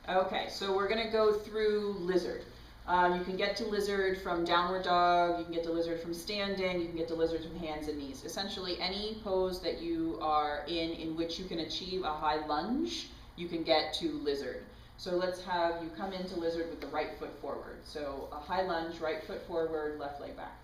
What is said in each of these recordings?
Okay, so we're going to go through lizard. You can get to lizard from downward dog, you can get to lizard from standing, you can get to lizard from hands and knees. Essentially, any pose that you are in which you can achieve a high lunge, you can get to lizard. So let's have you come into lizard with the right foot forward. So a high lunge, right foot forward, left leg back.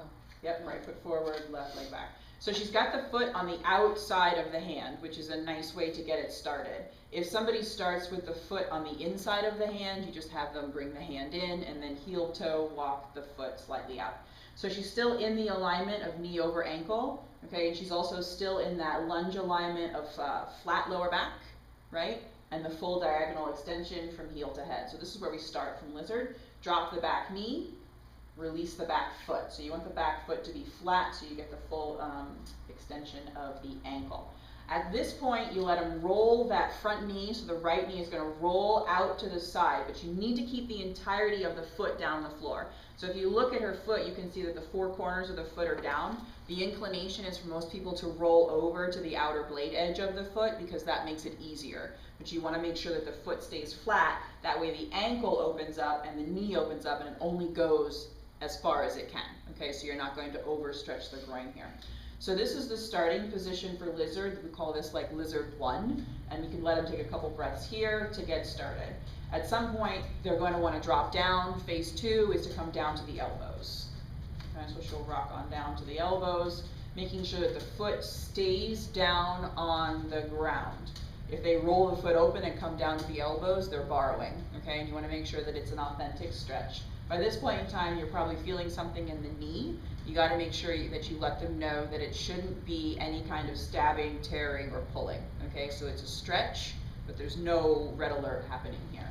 Oh. Yep, right foot forward, left leg back. So she's got the foot on the outside of the hand, which is a nice way to get it started. If somebody starts with the foot on the inside of the hand, you just have them bring the hand in and then heel toe walk the foot slightly out. So she's still in the alignment of knee over ankle, okay, and she's also still in that lunge alignment of flat lower back, right, and the full diagonal extension from heel to head. So this is where we start from lizard. Drop the back knee, release the back foot. So you want the back foot to be flat so you get the full extension of the ankle. At this point, you let them roll that front knee, so the right knee is going to roll out to the side, but you need to keep the entirety of the foot down the floor. So if you look at her foot, you can see that the four corners of the foot are down. The inclination is for most people to roll over to the outer blade edge of the foot because that makes it easier. But you want to make sure that the foot stays flat. That way the ankle opens up and the knee opens up and it only goes as far as it can. Okay, so you're not going to overstretch the groin here. So this is the starting position for lizard. We call this like lizard 1, and you can let them take a couple breaths here to get started. At some point, they're going to want to drop down. Phase 2 is to come down to the elbows. Okay, so she'll rock on down to the elbows, making sure that the foot stays down on the ground. If they roll the foot open and come down to the elbows, they're borrowing, okay? And you want to make sure that it's an authentic stretch. By this point in time, you're probably feeling something in the knee. You got to make sure that you let them know that it shouldn't be any kind of stabbing, tearing, or pulling, okay? So it's a stretch, but there's no red alert happening here.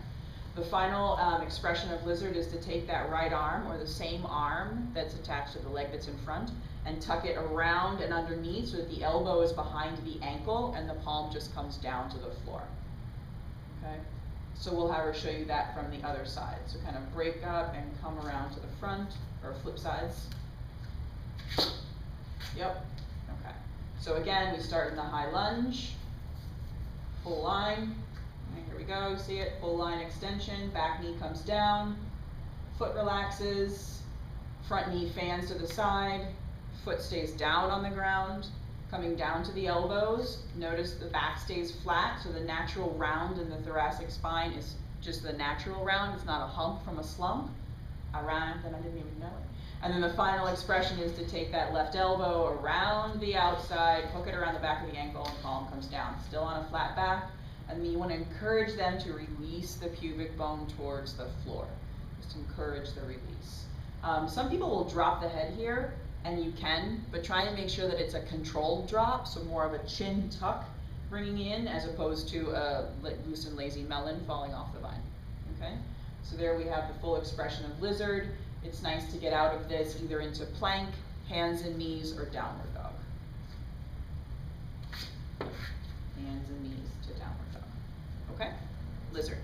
The final expression of lizard is to take that right arm, or the same arm that's attached to the leg that's in front, and tuck it around and underneath so that the elbow is behind the ankle and the palm just comes down to the floor, okay? So we'll have her show you that from the other side. So kind of break up and come around to the front, or flip sides. Yep, okay. So again, we start in the high lunge, full line. And here we go, see it, full line extension, back knee comes down, foot relaxes, front knee fans to the side, foot stays down on the ground, coming down to the elbows. Notice the back stays flat, so the natural round in the thoracic spine is just the natural round. It's not a hump from a slump. I rhymed and I didn't even know it. And then the final expression is to take that left elbow around the outside, hook it around the back of the ankle, and palm comes down. Still on a flat back. And then you want to encourage them to release the pubic bone towards the floor. Just encourage the release. Some people will drop the head here, and you can, but try and make sure that it's a controlled drop, so more of a chin tuck bringing in as opposed to a loose and lazy melon falling off the vine. Okay? So there we have the full expression of lizard. It's nice to get out of this either into plank, hands and knees, or downward dog. Hands and knees to downward dog. Okay? Lizard.